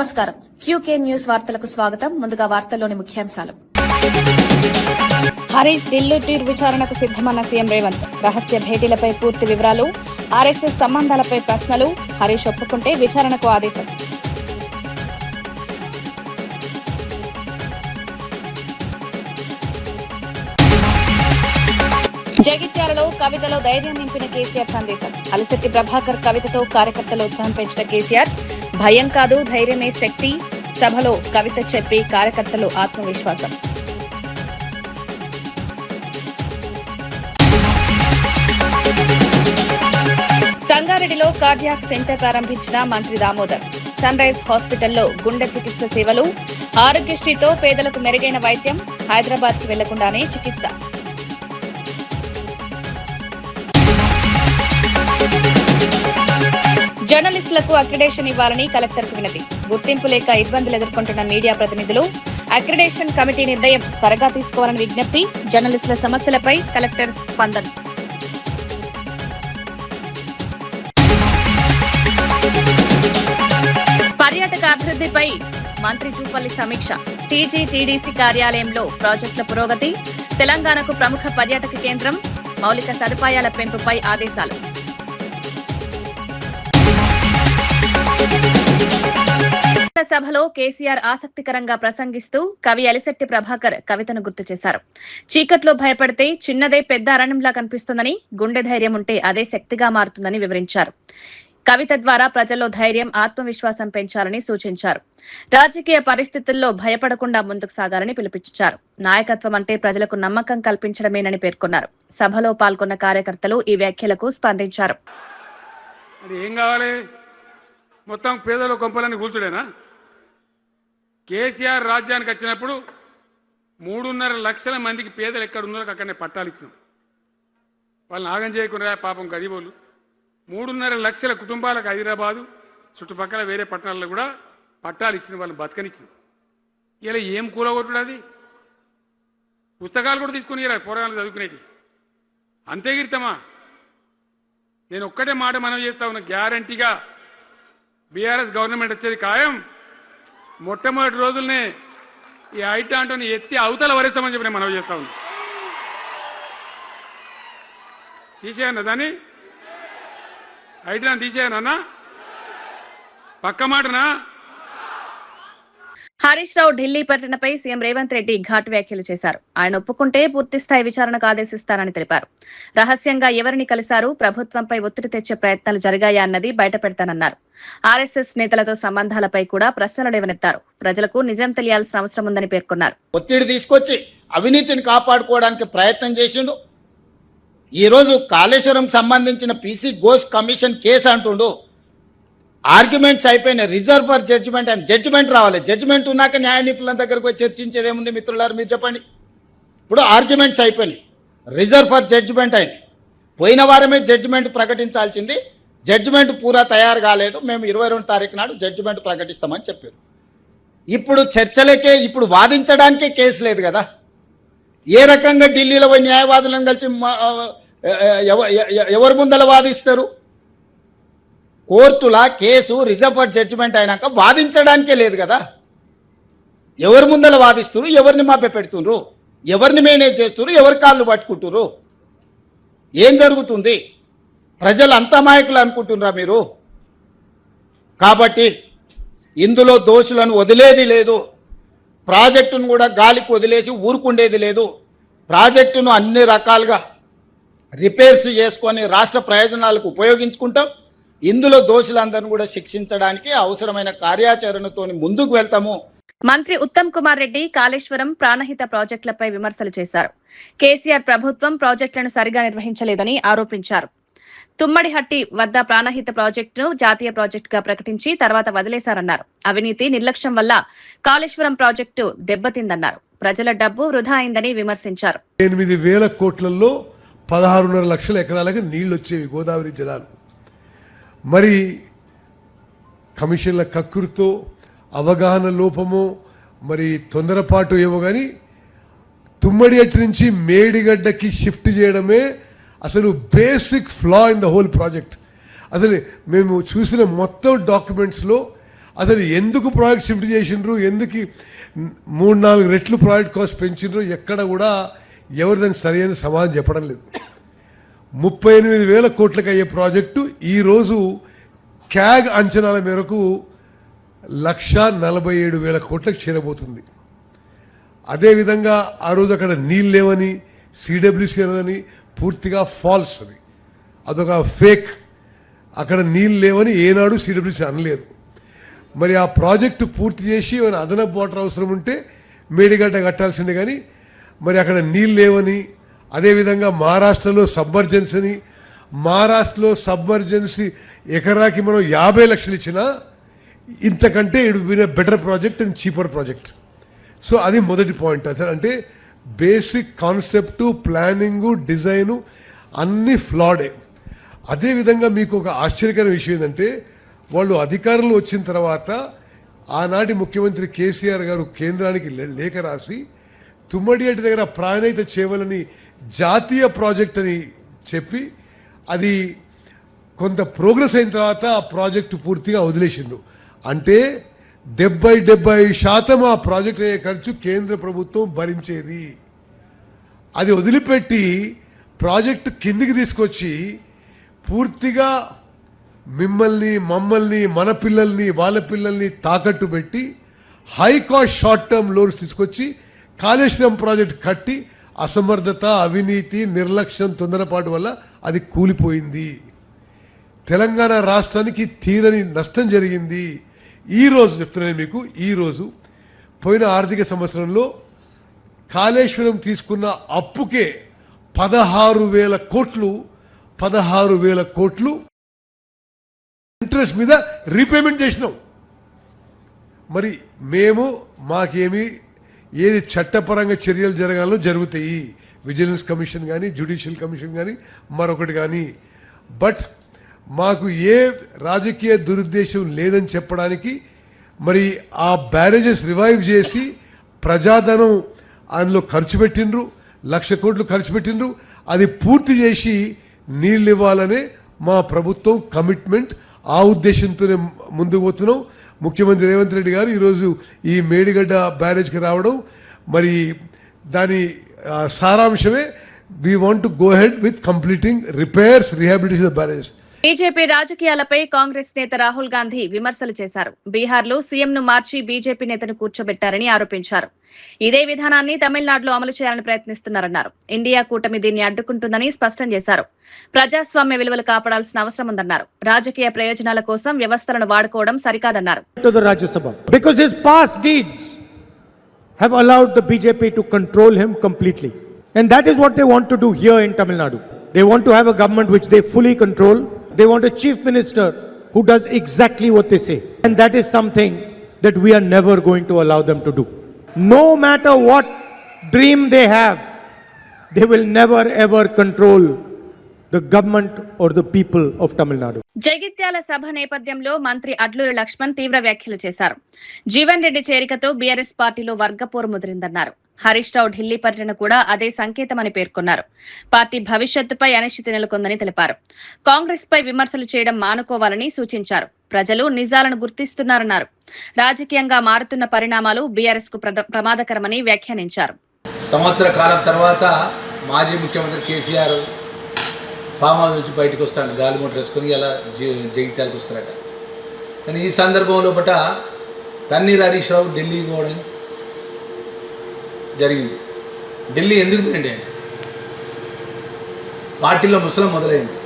నమస్కారం QK news వార్తలకు స్వాగతం. ముందుగా వార్తల్లోని ముఖ్యాంశాలు. హరీష్ ఢిల్లీ టూర్ విచారణకు సిద్దమన్న సీఎం రేవంత్. రహస్య భేటీలపై పూర్తి వివరాలు, ఆర్ఎస్ఎస్ సంబంధాలపై ప్రశ్నలు. హరీష్ ఒప్పుకుంటే విచారణకు ఆదేశం. జగిత్యాలలో కవితలో ధైర్యం నింపిన కేసీఆర్ సందేశం. అలిశెట్టి ప్రభాకర్ కవితతో కార్యకర్తలు ఉత్సాహం పెంచిన కేసీఆర్, భయం కాదు ధైర్యమే శక్తి. సభలో కవిత చెప్పి కార్యకర్తలు ఆత్మవిశ్వాసం. సంగారెడ్డిలో కార్డియాక్ సెంటర్ ప్రారంభించిన మంత్రి దామోదర్. సన్ రైజ్ హాస్పిటల్లో గుండె చికిత్స సేవలు. ఆరోగ్యశ్రీతో పేదలకు మెరుగైన వైద్యం. హైదరాబాద్ కు వెళ్లకుండానే చికిత్స. జర్నలిస్టులకు అక్రిడేషన్ ఇవ్వాలని కలెక్టర్కు వినతి. గుర్తింపు లేక ఇబ్బందులు ఎదుర్కొంటున్న మీడియా ప్రతినిధులు. అక్రిడేషన్ కమిటీ నిర్ణయం త్వరగా తీసుకోవాలని విజ్ఞప్తి. జర్నలిస్టుల సమస్యలపై కలెక్టర్ స్పందన. పర్యాటక అభివృద్ధిపై మంత్రి జూపల్లి సమీక్ష. టీజీటీడీసీ కార్యాలయంలో ప్రాజెక్టుల పురోగతి. తెలంగాణకు ప్రముఖ పర్యాటక కేంద్రం. మౌలిక సదుపాయాల పెంపుపై ఆదేశాలు. సభలో కేసీఆర్ ఆసక్తికరంగా ప్రసంగిస్తూ కవి అలిశెట్టి ప్రభాకర్ కవితను గుర్తు చేశారు. చీకట్లో భయపడితే చిన్నదే పెద్ద అరణ్యంలా కనిపిస్తుందని, గుండె ధైర్యం ఉంటే అదే శక్తిగా మారుతుందని వివరించారు. కవిత ద్వారా ప్రజల్లో ధైర్యం, ఆత్మవిశ్వాసం పెంచాలని సూచించారు. రాజకీయ పరిస్థితుల్లో భయపడకుండా ముందుకు సాగాలని పిలుపునిచ్చారు. నాయకత్వం అంటే ప్రజలకు నమ్మకం కల్పించడమేనని పేర్కొన్నారు. సభలో పాల్గొన్న కార్యకర్తలు ఈ వ్యాఖ్యలకు స్పందించారు. మొత్తం పేదల కొంపలని కూల్చుడేనా? కేసీఆర్ రాజ్యానికి వచ్చినప్పుడు 3.5 లక్షల మందికి పేదలు ఎక్కడ ఉన్నారో అక్కడనే పట్టాలు ఇచ్చినాం. వాళ్ళని ఆగం చేయకుండా పాపం గరీబోళ్ళు 3.5 లక్షల కుటుంబాలకు హైదరాబాదు చుట్టుపక్కల వేరే పట్టణాల్లో కూడా పట్టాలు ఇచ్చిన వాళ్ళని బతకనిచ్చినాం. ఇలా ఏం కూలగొట్టుడు? అది పుస్తకాలు కూడా తీసుకుని పోరాటాలు చదువుకునేటి అంతే గిరితమా? నేను ఒక్కటే మాట మనం చేస్తా ఉన్నా, గ్యారంటీగా బీఆర్ఎస్ గవర్నమెంట్ వచ్చేది ఖాయం. మొట్టమొదటి రోజులనే ఈ ఐటాంటోని ఎత్తి అవతల వరిస్తామని చెప్పి నేను మనవి చేస్తా ఉన్నా. తీసేయన్నా దాన్ని, ఐటాన్ తీసేయనన్నా, పక్క మాటనా? హరీష్ రావు ఢిల్లీ పర్యటనపై సీఎం రేవంత్ రెడ్డి ఘాటు వ్యాఖ్యలు చేశారు. ఆయన ఒప్పుకుంటే పూర్తిస్థాయి విచారణకు ఆదేశిస్తారని తెలిపారు. రహస్యంగా ఎవరిని కలిశారు, ప్రభుత్వంపై ఒత్తిడి తెచ్చే ప్రయత్నాలు జరిగాయా అన్నది బయటపెడతానన్నారు. ఆర్ఎస్ఎస్ నేతలతో సంబంధాలపై కూడా ప్రశ్నలు లేవనెత్తారు. ప్రజలకు నిజం తెలియాల్సిన అవసరం ఉందని పేర్కొన్నారు. ఒత్తిడి తీసుకొచ్చి అవినీతిని కాపాడుకోవడానికి ప్రయత్నం చేసిండు. ఈ రోజు కాళేశ్వరం సంబంధించిన పీసీ ఘోష్ కమిషన్ కేసు అంటుండు. ఆర్గ్యుమెంట్స్ అయిపోయినాయి, రిజర్వ్ ఫర్ జడ్జిమెంట్ అని. జడ్జిమెంట్ రావాలి. జడ్జిమెంట్ ఉన్నాక న్యాయ నిపుణుల దగ్గరకు వచ్చి చర్చించేది ఏముంది మిత్రులారు, మీరు చెప్పండి. ఇప్పుడు ఆర్గ్యుమెంట్స్ అయిపోయినాయి, రిజర్వ్ ఫర్ జడ్జిమెంట్ అయింది. పోయిన వారమే జడ్జిమెంట్ ప్రకటించాల్సింది. జడ్జిమెంట్ పూరా తయారు కాలేదు. మేము 22 తారీఖు నాడు జడ్జిమెంట్ ప్రకటిస్తామని చెప్పారు. ఇప్పుడు చర్చలకే, ఇప్పుడు వాదించడానికే కేసు లేదు కదా. ఏ రకంగా ఢిల్లీలో పోయి న్యాయవాదులను కలిసి ఎవరి ముందర వాదిస్తారు? కోర్టుల కేసు రిజర్వ్ ఫర్ జడ్జిమెంట్ అయినాక వాదించడానికే లేదు కదా. ఎవరి ముందర వాదిస్తున్నారు, ఎవరిని మాపే పెడుతున్నారు, ఎవరిని మేనేజ్ చేస్తున్నారు, ఎవరి కాళ్ళు పట్టుకుంటున్నారు, ఏం జరుగుతుంది? ప్రజలు అంత అమాయకులు అనుకుంటున్నారా మీరు? కాబట్టి ఇందులో దోషులను వదిలేది లేదు. ప్రాజెక్టును కూడా గాలికి వదిలేసి ఊరుకుండేది లేదు. ప్రాజెక్టును అన్ని రకాలుగా రిపేర్స్ చేసుకొని రాష్ట్ర ప్రయోజనాలకు ఉపయోగించుకుంటాం. ఇందులో దోషులందరినీ కూడా శిక్షించడానికి అవసరమైన కార్యాచరణతో ముందుకు వెళ్తాము. మంత్రి ఉత్తమ్ కుమార్ రెడ్డి కాళేశ్వరం, ప్రాణహిత ప్రాజెక్టులపై విమర్శలు చేశారు. కేసీఆర్ ప్రభుత్వం ప్రాజెక్టులను సరిగా నిర్వహించలేదని ఆరోపించారు. తుమ్మడిహట్టి వద్ద ప్రాణహిత ప్రాజెక్టును జాతీయ ప్రాజెక్టుగా ప్రకటించి తర్వాత వదిలేశారన్నారు. అవినీతి, నిర్లక్ష్యం వల్ల కాళేశ్వరం ప్రాజెక్టు దెబ్బతిందన్నారు. ప్రజల డబ్బు వృధా అయిందని విమర్శించారు. 8,000 కోట్లలో 16.5 లక్షల ఎకరాలకు నీళ్లు వచ్చేవి, గోదావరి జలాలు. మరి కమిషన్ల కక్కురుతో, అవగాహన లోపమో, మరి తొందరపాటు ఏమో కానీ తుమ్మడిహట్టి నుంచి మేడిగడ్డకి షిఫ్ట్ చేయడమే అసలు basic ఫ్లా in the whole project. అసలు మేము చూసిన మొత్తం డాక్యుమెంట్స్లో అసలు ఎందుకు ప్రాజెక్ట్ షిఫ్ట్ చేసిండ్రు, ఎందుకు 3-4 రెట్లు ప్రాజెక్ట్ కాస్ట్ పెంచిండ్రు, ఎక్కడ కూడా ఎవరు దానికి సరైన సమాధానం చెప్పడం లేదు. 38,000 కోట్లకు అయ్యే ప్రాజెక్టు ఈరోజు క్యాగ్ అంచనాల మేరకు 1,47,000 కోట్లకు చేరబోతుంది. అదేవిధంగా ఆ రోజు అక్కడ నీళ్ళు లేవని, సిడబ్ల్యూసీ అని పూర్తిగా ఫాల్స్, అదొక ఫేక్. అక్కడ నీళ్ళు లేవని ఏనాడు సిడబ్ల్యూసీ అనలేదు. మరి ఆ ప్రాజెక్టు పూర్తి చేసి ఏమైనా అదనపు వాటర్ అవసరం ఉంటే మేడిగడ్డ కట్టాల్సిందే, కానీ మరి అక్కడ నీళ్ళు లేవని, అదేవిధంగా మహారాష్ట్రలో సబ్మర్జెన్సీ ఎకరాకి మనం 50 లక్షలు ఇచ్చినా ఇంతకంటే it will be better project and cheaper project. So అది మొదటి పాయింట్. అసలు అంటే బేసిక్ కాన్సెప్టు, ప్లానింగు, డిజైను అన్నీ ఫ్లాడే. అదేవిధంగా మీకు ఒక ఆశ్చర్యకరమైన విషయం ఏంటంటే, వాళ్ళు అధికారంలో వచ్చిన తర్వాత ఆనాటి ముఖ్యమంత్రి కేసీఆర్ గారు కేంద్రానికి లేఖ రాసి తుమ్మడిగడ్డ దగ్గర ప్రాణహిత చేవలని జాతీయ ప్రాజెక్ట్ అని చెప్పి అది కొంత ప్రోగ్రెస్ అయిన తర్వాత ఆ ప్రాజెక్టు పూర్తిగా వదిలేసిండ్రు. అంటే 70% ఆ ప్రాజెక్ట్ అయ్యే ఖర్చు కేంద్ర ప్రభుత్వం భరించేది. అది వదిలిపెట్టి ప్రాజెక్టు కిందికి తీసుకొచ్చి పూర్తిగా మమ్మల్ని మన పిల్లల్ని వాళ్ళ పిల్లల్ని తాకట్టు పెట్టి high cost short term loans తీసుకొచ్చి కాళేశ్వరం ప్రాజెక్ట్ కట్టి అసమర్థత, అవినీతి, నిర్లక్ష్యం, తొందరపాటు వల్ల అది కూలిపోయింది. తెలంగాణ రాష్ట్రానికి తీరని నష్టం జరిగింది. ఈరోజు చెప్తున్నాను మీకు, ఈరోజు పోయిన ఆర్థిక సంవత్సరంలో కాళేశ్వరం తీసుకున్న అప్పుకే 16,000 కోట్లు ఇంట్రెస్ట్ మీద రీపేమెంట్ చేసినాం. మరి మాకేమి ఏది చట్టపరంగా చర్యలు జరగాలో జరుగుతాయి, విజిలెన్స్ కమిషన్ కానీ, జ్యుడిషియల్ కమిషన్ కానీ, మరొకటి కానీ. బట్ మాకు ఏ రాజకీయ దురుద్దేశం లేదని చెప్పడానికి మరి ఆ బ్యారేజెస్ రివైవ్ చేసి ప్రజాధనం అందులో ఖర్చు పెట్టిండ్రు, 1,00,000 కోట్లు ఖర్చు పెట్టిండ్రు. అది పూర్తి చేసి నీళ్ళు ఇవ్వాలనే మా ప్రభుత్వం కమిట్మెంట్. ఆ ఉద్దేశంతోనే ముందుకు పోతున్నాం. ముఖ్యమంత్రి రేవంత్ రెడ్డి గారు ఈరోజు ఈ మేడిగడ్డ బ్యారేజ్కి రావడం, మరి దాని సారాంశమే we want to go head with completing repairs, rehabilitation of barrage. BJP రాజకీయాలపై కాంగ్రెస్ నేత రాహుల్ గాంధీ విమర్శలు చేశారు. బీహార్లో సీఎంను మార్చి బీజేపీ నేతను కూర్చోబెట్టారని ఆరోపించారు. ఇదే విధానాన్ని తమిళనాడులో అమలు చేయాలని ప్రయత్నిస్తున్నారన్నారు. ఇండియా కూటమి దీన్ని అడ్డుకుంటుందని స్పష్టం చేశారు. ప్రజాస్వామ్య విలువలు కాపాడాల్సిన అవసరం ఉందన్నారు. రాజకీయ ప్రయోజనాల కోసం వ్యవస్థలను వాడుకోవడం సరికాదన్నారు. Because his past deeds have allowed the BJP to control him completely. And that is what they want to do here in Tamil Nadu. They want to have a government which they fully control. They want a chief minister who does exactly what they say. And that is something that we are never going to allow them to do. No matter what dream they have, they will never ever control the government or the people of Tamil Nadu. Jagtial సభ నేపథ్యంలో మంత్రి అడ్లూరి లక్ష్మణ్ తీవ్ర వ్యాఖ్యలు చేశారు. Jeevan Reddy చేరికతో BRS పార్టీలో వర్గపోరు ముదిరిందన్నారు. హరీష్ రావు ఢిల్లీ పర్యటన కూడా అదే సంకేతమని పేర్కొన్నారు. పార్టీ భవిష్యత్తుపై అనిశ్చితి నెలకొందని తెలిపారు. కాంగ్రెస్ పై విమర్శలు చేయడం మానుకోవాలని సూచించారు. ప్రజలు నిజాలను గుర్తిస్తున్నారన్నారు. రాజకీయంగా మారుతున్న పరిణామాలు బీఆర్ఎస్ కు ప్రమాదకరమని వ్యాఖ్యానించారు. సంవత్సర కాలం తర్వాత మాజీ ముఖ్యమంత్రి కేసీఆర్ ఫామ్ హౌస్ నుంచి బయటకు వస్తాడు, గాలి మోటార్ వేసుకొని ఇలా జగిత్యాలకు వస్తారట. కానీ ఈ సందర్భంలో తన్నీర్ హరీష్ రావు ఢిల్లీ పోవడం జరిగింది. ఢిల్లీ ఎందుకు పోయింది? పార్టీలో ముసలం మొదలైంది.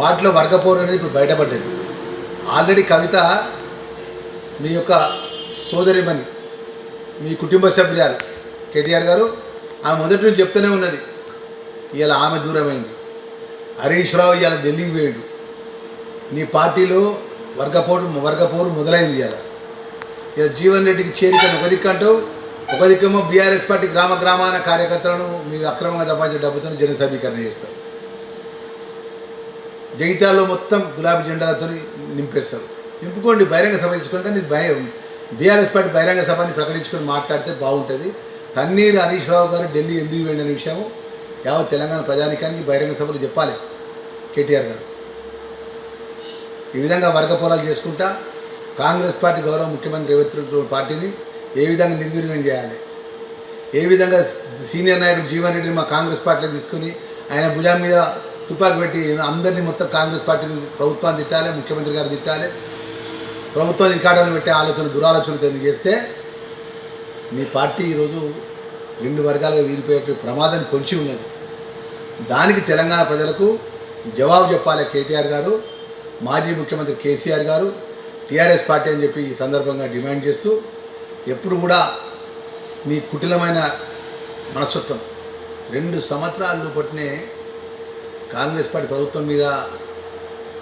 పార్టీలో వర్గపోరు అనేది ఇప్పుడు బయటపడ్డది. ఆల్రెడీ కవిత మీ యొక్క సోదరిమణి, మీ కుటుంబ సభ్యురాలు కేటీఆర్ గారు ఆమె మొదటి నుంచి చెప్తూనే ఉన్నది. ఇవాళ ఆమె దూరమైంది. హరీష్ రావు ఇవాళ ఢిల్లీకి పోయాడు. నీ పార్టీలో వర్గపోరు మొదలైంది. ఇవాళ జీవన్ రెడ్డికి చేరికను ఒక దిక్కంటూ, ఒక దిక్కేమో బీఆర్ఎస్ పార్టీ గ్రామాన కార్యకర్తలను మీకు అక్రమంగా సంపాదించే డబ్బుతో జన సమీకరణ చేస్తారు. జగిత్యాల్లో మొత్తం గులాబీ జెండాలతో నింపేస్తారు. నింపుకోండి, బహిరంగ సభ ఇచ్చుకుంటే నీకు బీఆర్ఎస్ పార్టీ బహిరంగ సభని ప్రకటించుకొని మాట్లాడితే బాగుంటుంది. తన్నీరు హరీష్ రావు గారు ఢిల్లీ ఎందుకు వెళ్ళిన విషయం యావత్ తెలంగాణ ప్రజానికానికి బహిరంగ సభలు చెప్పాలి కేటీఆర్ గారు. ఈ విధంగా వర్గపోరాలు చేసుకుంటా కాంగ్రెస్ పార్టీ గౌరవ ముఖ్యమంత్రి రేవంత్ రెడ్డి పార్టీని ఏ విధంగా నిర్వీర్యం చేయాలి, ఏ విధంగా సీనియర్ నాయకుడు జీవన్ రెడ్డిని మా కాంగ్రెస్ పార్టీలో తీసుకుని ఆయన భుజం మీద తుపాకి పెట్టి అందరినీ మొత్తం కాంగ్రెస్ పార్టీని ప్రభుత్వాన్ని తిట్టాలి, ముఖ్యమంత్రి గారు తిట్టాలి, ప్రభుత్వాన్ని ఇకాడలు పెట్టే ఆలోచన దురాలోచనతో చేస్తే మీ పార్టీ ఈరోజు 2 వర్గాలుగా వీరిపోయే ప్రమాదం పొంచి ఉన్నది. దానికి తెలంగాణ ప్రజలకు జవాబు చెప్పాలి కేటీఆర్ గారు, మాజీ ముఖ్యమంత్రి కేసీఆర్ గారు, టీఆర్ఎస్ పార్టీ అని చెప్పి ఈ సందర్భంగా డిమాండ్ చేస్తూ, ఎప్పుడు కూడా మీ కుటిలమైన మనస్తత్వం 2 సంవత్సరాలు పట్టినే కాంగ్రెస్ పార్టీ ప్రభుత్వం మీద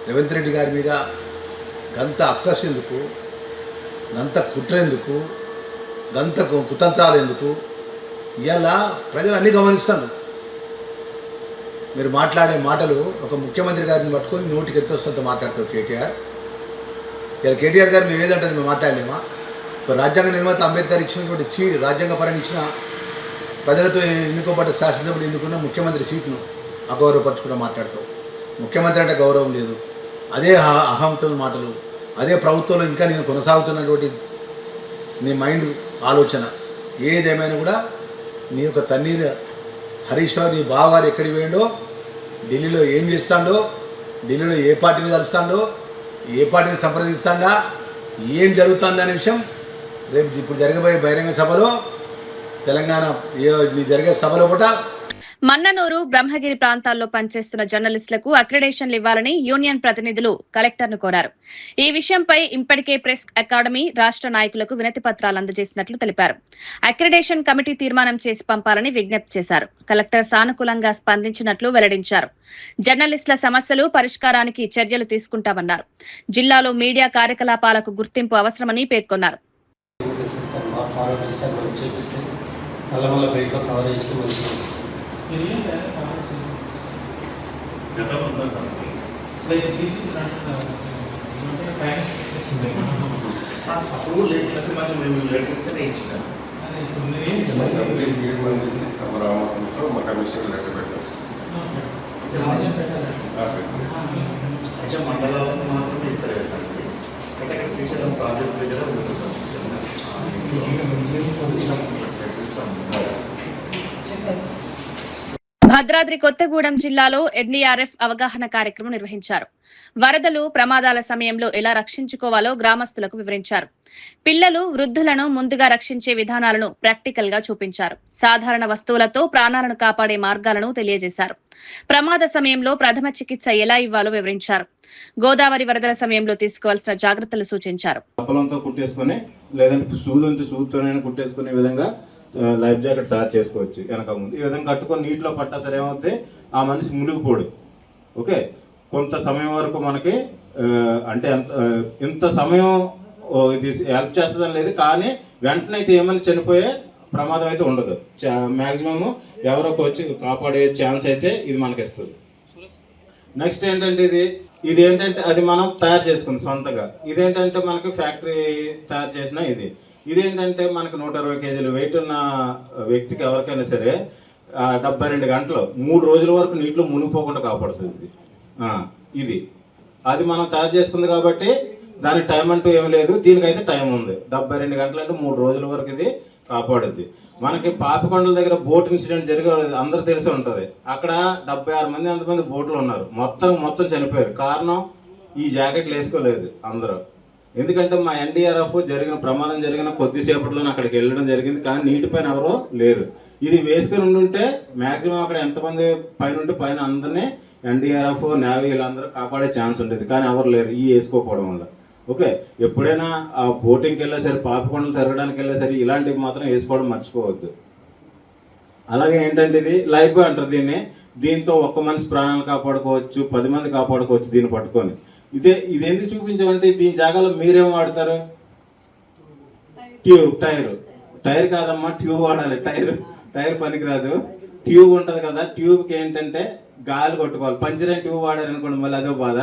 రేవంత్ రెడ్డి గారి మీద గంత అక్కసు ఎందుకు, గంత కుట్ర ఎందుకు, గంత కుతంత్రాలు ఎందుకు? ఇవాళ ప్రజలు అన్నీ గమనిస్తాను. మీరు మాట్లాడే మాటలు ఒక ముఖ్యమంత్రి గారిని పట్టుకొని నోటికి ఎత్తొస్తుంత మాట్లాడతారు కేటీఆర్. ఇలా కేటీఆర్ గారు మేము ఏదంటే మేము మాట్లాడలేమా? ఒక రాజ్యాంగ నిర్మాత అంబేద్కర్ ఇచ్చినటువంటి సీట్, రాజ్యాంగ పరంగా ఇచ్చిన ప్రజలతో ఎన్నుకోబడ్డ శాసనసభ్యులు ఎన్నుకున్న ముఖ్యమంత్రి సీట్ను అగౌరవపరచుకుంటూ మాట్లాడతావు. ముఖ్యమంత్రి అంటే గౌరవం లేదు, అదే అహంతో మాటలు, అదే ప్రభుత్వంలో ఇంకా నేను కొనసాగుతున్నటువంటి నీ మైండ్ ఆలోచన ఏదేమైనా కూడా నీ యొక్క తన్నీరు హరీష్ రావు నీ బావగారు ఎక్కడికి పోయిండో, ఢిల్లీలో ఏం చేస్తాడో, ఢిల్లీలో ఏ పార్టీని కలుస్తాడో, ఏ పార్టీని సంప్రదిస్తాడా, ఏం జరుగుతుంది అనే విషయం రేపు ఇప్పుడు జరగబోయే బహిరంగ సభలో తెలంగాణ జరిగే సభలో కూడా మన్ననూరు, బ్రహ్మగిరి ప్రాంతాల్లో పనిచేస్తున్న జర్నలిస్టులకు అక్రిడేషన్లు ఇవ్వాలని యూనియన్ ప్రతినిధులు కలెక్టర్ను కోరారు. ఈ విషయంపై ఇప్పటికే ప్రెస్ అకాడమీ రాష్ట్ర నాయకులకు వినతి పత్రాలు అందజేసినట్లు తెలిపారు. అక్రిడేషన్ కమిటీ తీర్మానం చేసి పంపాలని విజ్ఞప్తి చేశారు. కలెక్టర్ సానుకూలంగా స్పందించినట్లు వెల్లడించారు. జర్నలిస్టుల సమస్యలు పరిష్కారానికి చర్యలు తీసుకుంటామన్నారు. జిల్లాలో మీడియా కార్యకలాపాలకు గుర్తింపు అవసరమని పేర్కొన్నారు. మండలాలకు మాత్రమే ఇస్తారు కదా సార్, అంటే అక్కడ శ్రీశైలం ప్రాజెక్ట్ దగ్గర ఉంటుంది సార్. భద్రాద్రి కొత్తగూడెం జిల్లాలో ఎన్డీఆర్ఎఫ్ అవగాహన కార్యక్రమం నిర్వహించారు. వరదలు, ప్రమాదాల సమయంలో ఎలా రక్షించుకోవాలో గ్రామస్తులకు వివరించారు. పిల్లలు, వృద్ధులను ముందుగా రక్షించే విధానాలను ప్రాక్టికల్ గా చూపించారు. సాధారణ వస్తువులతో ప్రాణాలను కాపాడే మార్గాలను తెలియజేశారు. ప్రమాద సమయంలో ప్రథమ చికిత్స ఎలా ఇవ్వాలో వివరించారు. గోదావరి వరదల సమయంలో తీసుకోవాల్సిన జాగ్రత్తలు సూచించారు. కుట్టేసుకునే విధంగా లైఫ్ జాకెట్ తయారు చేసుకోవచ్చు. వెనక ముందు ఈ విధంగా కట్టుకొని నీటిలో పట్టా సరే ఏమవుతుంది, ఆ మనిషి మునిగిపోడు. ఓకే, కొంత సమయం వరకు మనకి అంటే ఇంత సమయం ఇది హెల్ప్ చేస్తుందని లేదు, కానీ వెంటనే అయితే ఏమైనా చనిపోయే ప్రమాదం అయితే ఉండదు. మ్యాక్సిమం ఎవరొక వచ్చి కాపాడే ఛాన్స్ అయితే ఇది మనకి ఇస్తుంది. నెక్స్ట్ ఏంటంటే ఇది ఏంటంటే అది మనం తయారు చేసుకుంది సొంతంగా. ఇదేంటంటే మనకి ఫ్యాక్టరీ తయారు చేసిన ఇదేంటంటే మనకు 120 కేజీలు వెయిట్ ఉన్న వ్యక్తికి ఎవరికైనా సరే 72 గంటలు 3 రోజుల వరకు నీటిలో మునిగిపోకుండా కాపాడుతుంది ఇది. అది మనం తయారు చేసుకుంది కాబట్టి దానికి టైం అంటూ ఏమి లేదు, దీనికైతే టైం ఉంది. 72 గంటలు అంటే 3 రోజుల వరకు ఇది కాపాడుద్ది. మనకి పాపికొండల దగ్గర బోట్ ఇన్సిడెంట్ జరిగేది అందరూ తెలిసి ఉంటుంది. అక్కడ 76 మంది అంతమంది బోట్లు ఉన్నారు, మొత్తం చనిపోయారు. కారణం ఈ జాకెట్లు వేసుకోలేదు అందరూ. ఎందుకంటే మా ఎన్డీఆర్ఎఫ్ ప్రమాదం జరిగిన కొద్దిసేపట్లోనే అక్కడికి వెళ్ళడం జరిగింది, కానీ నీటిపైన ఎవరో లేరు. ఇది వేసుకుని ఉంటే మ్యాక్సిమం అక్కడ ఎంతమంది పైన అందరినీ ఎన్డీఆర్ఎఫ్, నేవీ వీళ్ళందరూ కాపాడే ఛాన్స్ ఉండేది, కానీ ఎవరు లేరు ఈ వేసుకోకపోవడం వల్ల. ఓకే, ఎప్పుడైనా ఆ బోటింగ్కి వెళ్ళేసరి, పాపికొండలు తిరగడానికి వెళ్ళేసరి ఇలాంటివి మాత్రం వేసుకోవడం మర్చిపోవద్దు. అలాగే ఏంటంటే ఇది లైఫ్ బాయ్ అంటారు దీన్ని. దీంతో ఒక్క మనిషి ప్రాణాలు కాపాడుకోవచ్చు, 10 మంది కాపాడుకోవచ్చు దీన్ని పట్టుకొని. ఇది ఎందుకు చూపించామంటే దీని జాగాలో మీరేం వాడతారు? ట్యూబ్, టైర్ కాదమ్మా, ట్యూబ్ వాడాలి. టైర్ పనికిరాదు, ట్యూబ్ ఉంటుంది కదా. ట్యూబ్కి ఏంటంటే గాలి కొట్టుకోవాలి. పంచర్ ట్యూబ్ వాడారనుకోండి మళ్ళీ అదో బాధ.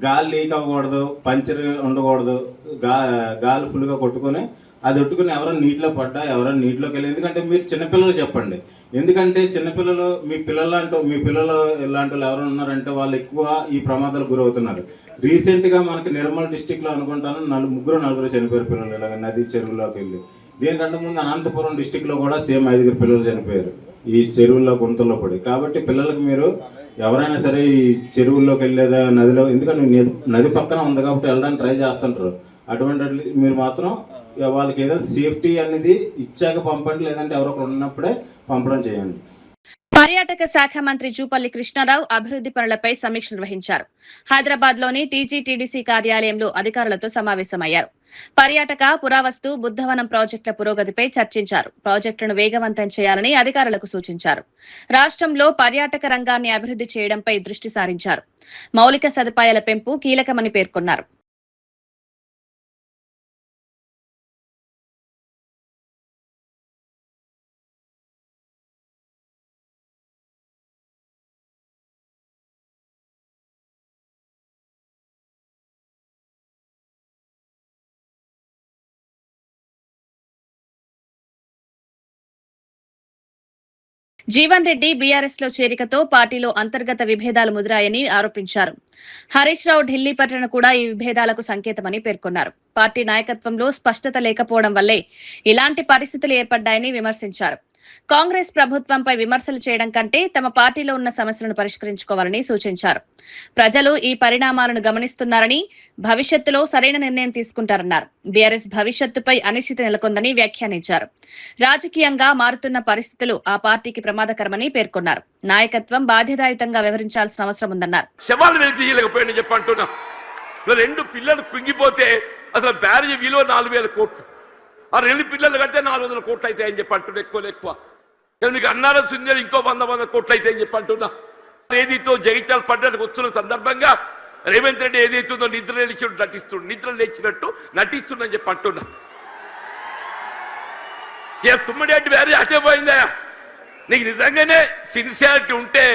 గాలి లీక్ అవ్వకూడదు, పంచర్ ఉండకూడదు, గాలి ఫుల్గా కొట్టుకొని అది ఒట్టుకుని ఎవరైనా నీటిలో పడ్డా, ఎవరైనా నీటిలోకి వెళ్ళి, ఎందుకంటే మీరు చిన్నపిల్లలు చెప్పండి, ఎందుకంటే చిన్నపిల్లలు మీ పిల్లలు ఇలాంటి వాళ్ళు ఎవరైనా ఉన్నారంటే వాళ్ళు ఎక్కువ ఈ ప్రమాదాలకు గురవుతున్నారు. రీసెంట్గా మనకి నిర్మల్ డిస్టిక్లో అనుకుంటాను నలుగురు చనిపోయారు పిల్లలు ఇలాగ నది చెరువులోకి వెళ్ళి. దీనికంటే ముందు అనంతపురం డిస్టిక్లో కూడా సేమ్ 5 పిల్లలు చనిపోయారు ఈ చెరువుల్లో గుంతల్లో పడి. కాబట్టి పిల్లలకు మీరు ఎవరైనా సరే ఈ చెరువుల్లోకి వెళ్ళే నదిలో, ఎందుకంటే నది పక్కన ఉంది కాబట్టి వెళ్ళడానికి ట్రై చేస్తుంటారు, అటువంటి మీరు మాత్రం వాళ్ళకి ఏదో సేఫ్టీ అనేది ఇచ్చాక పంపండి, లేదంటే ఎవరో ఉన్నప్పుడే పంపడం చేయండి. పర్యాటక శాఖ మంత్రి జూపల్లి కృష్ణారావు అభివృద్ధి పనులపై సమీక్ష నిర్వహించారు. హైదరాబాద్ లోని టీజీటీడీసీ కార్యాలయంలో అధికారులతో సమావేశమయ్యారు. పర్యాటక, పురావస్తు, బుద్ధవనం ప్రాజెక్టుల పురోగతిపై చర్చించారు. ప్రాజెక్టులను వేగవంతం చేయాలని అధికారులకు సూచించారు. రాష్ట్రంలో పర్యాటక రంగాన్ని అభివృద్ధి చేయడంపై దృష్టి సారించారు. మౌలిక సదుపాయాల పెంపు కీలకమని పేర్కొన్నారు. జీవన్ రెడ్డి బీఆర్ఎస్ లో చేరికతో పార్టీలో అంతర్గత విభేదాలు ముదిరాయని ఆరోపించారు. హరీష్ రావు ఢిల్లీ పర్యటన కూడా ఈ విభేదాలకు సంకేతమని పేర్కొన్నారు. పార్టీ నాయకత్వంలో స్పష్టత లేకపోవడం వల్లే ఇలాంటి పరిస్థితులు ఏర్పడ్డాయని విమర్శించారు. కాంగ్రెస్ ప్రభుత్వంపై విమర్శలు చేయడం కంటే తమ పార్టీలో ఉన్న సమస్యలను పరిష్కరించుకోవాలని సూచించారు. ప్రజలు ఈ పరిణామాలను గమనిస్తున్నారని, భవిష్యత్తులో సరైన నిర్ణయం తీసుకుంటారన్నారు. బీఆర్ఎస్ భవిష్యత్తుపై అనిశ్చితి నెలకొందని వ్యాఖ్యానించారు. రాజకీయంగా మారుతున్న పరిస్థితులు ఆ పార్టీకి ప్రమాదకరమని పేర్కొన్నారు. నాయకత్వం బాధ్యతాయుతంగా వ్యవహరించాల్సిన అవసరం ఉందన్నారు. రెండు పిల్లలు కుంగిపోతే అసలు బ్యారేజ్ విలువ 4,000 కోట్లు, ఆ 2 పిల్లలు కడితే 400 కోట్లు అయితే అని చెప్పి అంటున్నా. ఎక్కువ మీకు అన్నారం సుందరం ఇంకో 100 కోట్లు అయితే అని చెప్పి అంటున్నా. ఏదైతే జగిత్యాల పడ్డానికి వస్తున్న సందర్భంగా రేవంత్ రెడ్డి ఏదైతుందో నిద్ర లేచినట్టు నటిస్తుందని చెప్పి అంటున్నా. తుమ్మడి బ్యారేజ్ అటే పోయిందా? నీకు నిజంగానే సిన్సియారిటీ ఉంటే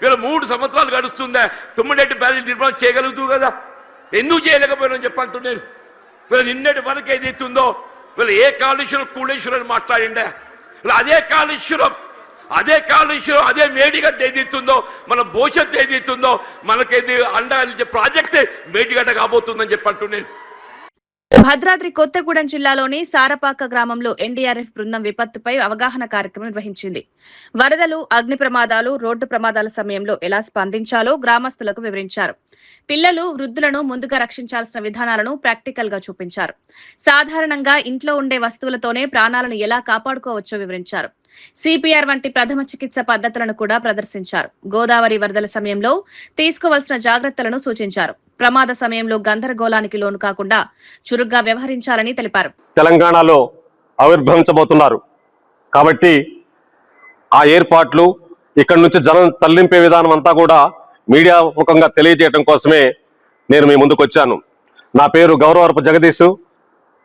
వీళ్ళ 3 సంవత్సరాలు గడుస్తుందా తుమ్మడి బ్యారేజ్ నిర్మాణం చేయగలుగుతూ కదా, ఎందుకు చేయలేకపోయినా చెప్పంటు. నేను వీళ్ళు నిన్నటి వరకు ఏదైతుందో వీళ్ళు ఏ కాళేశ్వరం కూళేశ్వరం అని మాట్లాడిండే, అదే కాళేశ్వరం అదే మేడిగడ్డ ఏదైతుందో మన భవిష్యత్తు ఏదైతుందో మనకేది అండ ప్రాజెక్టే మేడిగడ్డ కాబోతుందని చెప్పంటు. నేను భద్రాద్రి కొత్తగూడెం జిల్లాలోని సారపాక గ్రామంలో ఎన్డీఆర్ఎఫ్ బృందం విపత్తుపై అవగాహన కార్యక్రమం నిర్వహించింది. వరదలు, అగ్ని ప్రమాదాలు, రోడ్డు ప్రమాదాల సమయంలో ఎలా స్పందించాలో గ్రామస్తులకు వివరించారు. పిల్లలు, వృద్ధులను ముందుగా రక్షించాల్సిన విధానాలను ప్రాక్టికల్ గా చూపించారు. సాధారణంగా ఇంట్లో ఉండే వస్తువులతోనే ప్రాణాలను ఎలా కాపాడుకోవచ్చో వివరించారు. సిపిఆర్ వంటి ప్రథమ చికిత్స పద్ధతులను కూడా ప్రదర్శించారు. గోదావరి వరదల సమయంలో తీసుకోవాల్సిన జాగ్రత్తలను సూచించారు. ప్రమాద సమయంలో గందరగోళానికి లోను కాకుండా చురుగ్గా వ్యవహరించాలని తెలిపారు. తెలంగాణలో ఆవిర్భవించబోతున్నారు కాబట్టి ఆ ఏర్పాట్లు ఇక్కడి నుంచి జనం తరలింపే విధానం అంతా కూడా మీడియా ముఖంగా తెలియజేయడం కోసమే నేను మీ ముందుకు వచ్చాను. నా పేరు గౌరవరపు జగదీష్.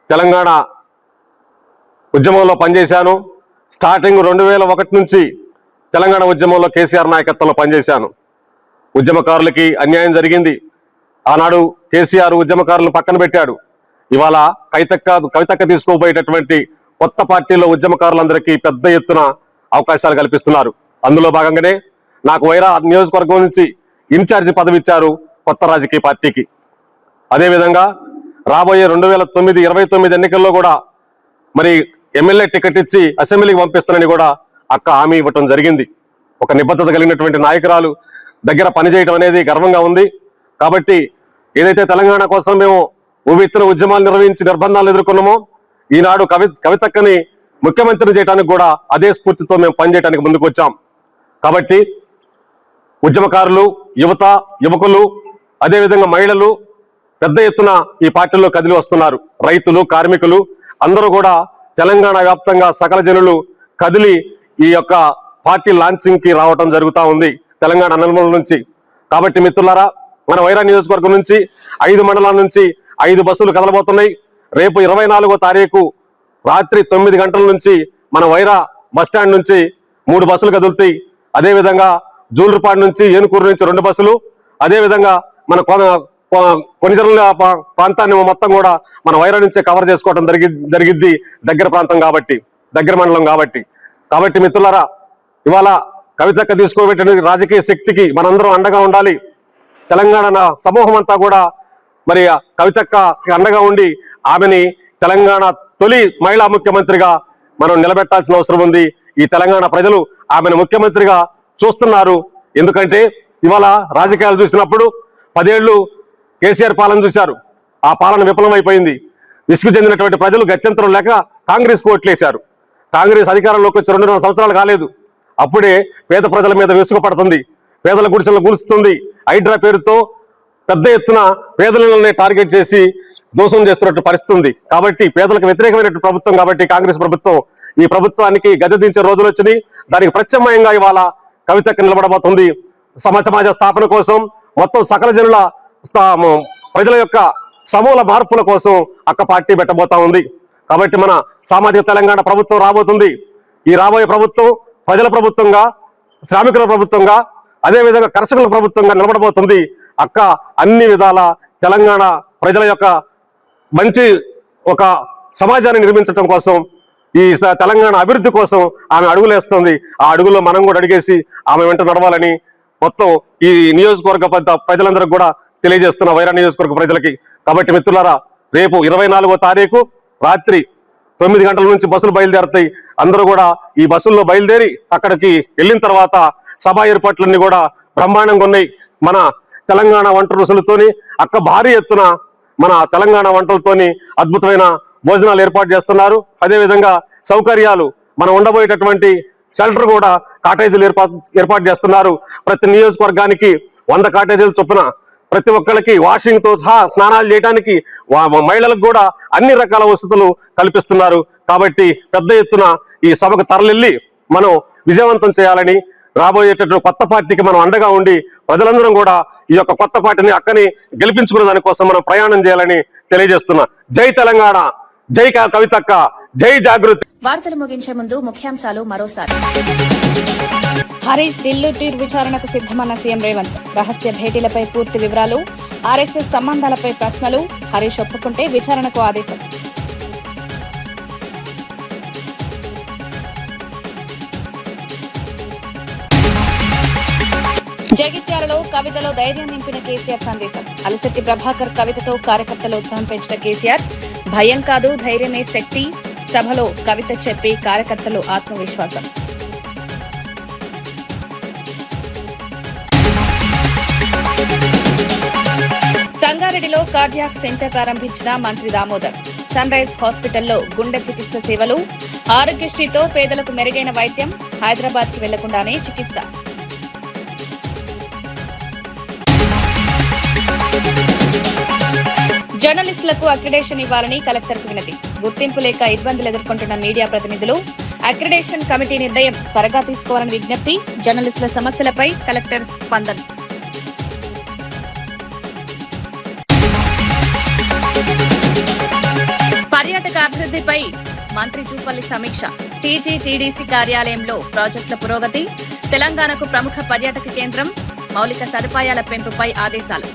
తెలంగాణ ఉద్యమంలో పనిచేశాను. స్టార్టింగ్ 2001 నుంచి తెలంగాణ ఉద్యమంలో కేసీఆర్ నాయకత్వంలో పనిచేశాను. ఉద్యమకారులకి అన్యాయం జరిగింది. ఆనాడు కేసీఆర్ ఉద్యమకారులను పక్కన పెట్టాడు. ఇవాళ కవితక్క తీసుకోబోయేటటువంటి కొత్త పార్టీలో ఉద్యమకారులందరికీ పెద్ద ఎత్తున అవకాశాలు కల్పిస్తున్నారు. అందులో భాగంగానే నాకు వైరా నియోజకవర్గం నుంచి ఇన్ఛార్జి పదవి ఇచ్చారు కొత్త రాజకీయ పార్టీకి. అదేవిధంగా రాబోయే 2029 ఎన్నికల్లో కూడా మరి ఎమ్మెల్యే టికెట్ ఇచ్చి అసెంబ్లీకి పంపిస్తానని కూడా అక్క హామీ ఇవ్వటం జరిగింది. ఒక నిబద్ధత కలిగినటువంటి నాయకురాలు దగ్గర పనిచేయడం అనేది గర్వంగా ఉంది. కాబట్టి ఏదైతే తెలంగాణ కోసం మేము ఉవ్వెత్తున ఉద్యమాలు నిర్వహించి నిర్బంధాలు ఎదుర్కొన్నామో, ఈనాడు కవితక్కని ముఖ్యమంత్రిని చేయడానికి కూడా అదే స్ఫూర్తితో మేము పనిచేయడానికి ముందుకు వచ్చాం. కాబట్టి ఉద్యమకారులు, యువత, యువకులు, అదేవిధంగా మహిళలు పెద్ద ఎత్తున ఈ పార్టీలో కదిలి వస్తున్నారు. రైతులు, కార్మికులు అందరూ కూడా తెలంగాణ వ్యాప్తంగా సకల జనులు కదిలి ఈ యొక్క పార్టీ లాంచింగ్ కి రావటం జరుగుతూ ఉంది తెలంగాణ నలుమూల నుంచి. కాబట్టి మిత్రులారా, మన వైరా నియోజకవర్గం నుంచి 5 మండలాల నుంచి 5 బస్సులు కదలబోతున్నాయి. రేపు 24వ తారీఖు రాత్రి 9 గంటల నుంచి మన వైరా బస్టాండ్ నుంచి 3 బస్సులు కదులుతాయి. అదేవిధంగా జూలూరుపాడు నుంచి, ఏనుకూరు నుంచి 2 బస్సులు, అదేవిధంగా మన కొన్ని ప్రాంతాన్ని మొత్తం కూడా మన వైరా నుంచే కవర్ చేసుకోవడం జరిగిద్ది. దగ్గర ప్రాంతం కాబట్టి, దగ్గర మండలం కాబట్టి మిత్రులారా, ఇవాళ కవితక్క తీసుకోబెట్టిన రాజకీయ శక్తికి మనందరం అండగా ఉండాలి. తెలంగాణ సమూహం అంతా కూడా మరి కవితక్క అండగా ఉండి ఆమెని తెలంగాణ తొలి మహిళా ముఖ్యమంత్రిగా మనం నిలబెట్టాల్సిన అవసరం ఉంది. ఈ తెలంగాణ ప్రజలు ఆమెను ముఖ్యమంత్రిగా చూస్తున్నారు. ఎందుకంటే ఇవాళ రాజకీయాలు చూసినప్పుడు 10 ఏళ్లు కేసీఆర్ పాలన చూశారు. ఆ పాలన విఫలమైపోయింది. విసుగు చెందినటువంటి ప్రజలు గత్యంతరం లేక కాంగ్రెస్ కు ఓట్లేశారు. కాంగ్రెస్ అధికారంలోకి వచ్చి 2.5 సంవత్సరాలు కాలేదు. అప్పుడే పేద ప్రజల మీద విసుగు పడుతుంది, పేదల గుడిసెలను కూల్చుతుంది. హైడ్రా పేరుతో పెద్ద ఎత్తున పేదలని టార్గెట్ చేసి దోషం చేస్తున్నట్టు పరిస్థితి ఉంది. కాబట్టి పేదలకు వ్యతిరేకమైనటువంటి ప్రభుత్వం కాబట్టి కాంగ్రెస్ ప్రభుత్వం, ఈ ప్రభుత్వానికి గద్దె దించే రోజులు వచ్చినాయి. దానికి ప్రత్యామ్నాయంగా ఇవాళ కవితక్క నిలబడబోతుంది. సమాజ స్థాపన కోసం, మొత్తం సకల జనుల ప్రజల యొక్క సమూల మార్పుల కోసం అక్క పార్టీ పెట్టబోతా ఉంది. కాబట్టి మన సామాజిక తెలంగాణ ప్రభుత్వం రాబోతుంది. ఈ రాబోయే ప్రభుత్వం ప్రజల ప్రభుత్వంగా, శ్రామికుల ప్రభుత్వంగా, అదేవిధంగా కర్షకుల ప్రభుత్వంగా నిలబడబోతుంది. అక్క అన్ని విధాల తెలంగాణ ప్రజల యొక్క మంచి ఒక సమాజాన్ని నిర్మించడం కోసం, ఈ తెలంగాణ అభివృద్ధి కోసం ఆమె అడుగులేస్తుంది. ఆ అడుగులో మనం కూడా అడిగేసి ఆమె వెంట నడవాలని మొత్తం ఈ నియోజకవర్గ ప్రజలందరికీ కూడా తెలియజేస్తున్న, వైరా నియోజకవర్గ ప్రజలకి. కాబట్టి మిత్రులారా, రేపు 24వ తారీఖు రాత్రి 9 గంటల నుంచి బస్సులు బయలుదేరుతాయి. అందరూ కూడా ఈ బస్సుల్లో బయలుదేరి అక్కడికి వెళ్ళిన తర్వాత సభా ఏర్పాట్లన్నీ కూడా బ్రహ్మాండంగా ఉన్నాయి. మన తెలంగాణ వంట రుసులతోని అక్క భారీ ఎత్తున మన తెలంగాణ వంటలతోని అద్భుతమైన భోజనాలు ఏర్పాటు చేస్తున్నారు. అదేవిధంగా సౌకర్యాలు, మనం ఉండబోయేటటువంటి షెల్టర్ కూడా కాటేజీలు ఏర్పాటు చేస్తున్నారు. ప్రతి నియోజకవర్గానికి 100 కాటేజీలు చొప్పున, ప్రతి ఒక్కరికి వాషింగ్ తో సహా స్నానాలు చేయడానికి మహిళలకు కూడా అన్ని రకాల వసతులు కల్పిస్తున్నారు. కాబట్టి పెద్ద ఎత్తున ఈ సభకు తరలిల్లి మనం విజయవంతం చేయాలని, రాబోయేటటువంటి కొత్త పార్టీకి మనం అండగా ఉండి ప్రజలందరం కూడా ఈ యొక్క కొత్త పార్టీని అక్కని గెలిపించుకునే దానికోసం మనం ప్రయాణం చేయాలని తెలియజేస్తున్నా. జై తెలంగాణ, జై కవితక్క, జై జాగృతి. వార్తలు ముగించే ముందు ముఖ్యాంశాలు మరోసారి. హరీష్ ఢిల్లీ టూర్ విచారణకు సిద్దమన్న సీఎం రేవంత్. రహస్య భేటీలపై పూర్తి వివరాలు, ఆర్ఎస్ఎస్ సంబంధాలపై ప్రశ్నలు. హరీష్ ఒప్పుకుంటే విచారణకు ఆదేశం. జగిత్యాలలో కవితలో ధైర్యం నింపిన కేసీఆర్ సందేశం. అలిశెట్టి ప్రభాకర్ కవితతో కార్యకర్తల ఉత్సాహం పెంచిన కేసీఆర్. భయం కాదు, ధైర్యమే శక్తి. సభలో కవిత చెప్పి కార్యకర్తలు ఆత్మవిశ్వాసం. సంగారెడ్డిలో కార్డియాక్ సెంటర్ ప్రారంభించిన మంత్రి దామోదర్. సన్ రైజ్ హాస్పిటల్లో గుండె చికిత్స సేవలు. ఆరోగ్యశ్రీతో పేదలకు మెరుగైన వైద్యం. హైదరాబాద్ కి వెళ్లకుండానే చికిత్స. జర్నలిస్టులకు అక్రిడేషన్ ఇవ్వాలని కలెక్టర్కు వినతి. గుర్తింపు లేక ఇబ్బందులు ఎదుర్కొంటున్న మీడియా ప్రతినిధులు. అక్రిడేషన్ కమిటీ నిర్ణయం త్వరగా తీసుకోవాలని విజ్ఞప్తి. జర్నలిస్టుల సమస్యలపై కలెక్టర్ స్పందన. పర్యాటక అభివృద్ధిపై మంత్రి జూపల్లి సమీక్ష. టీజీటీడీసీ కార్యాలయంలో ప్రాజెక్టుల పురోగతి. తెలంగాణకు ప్రముఖ పర్యాటక కేంద్రం. మౌలిక సదుపాయాల పెంపుపై ఆదేశాలు.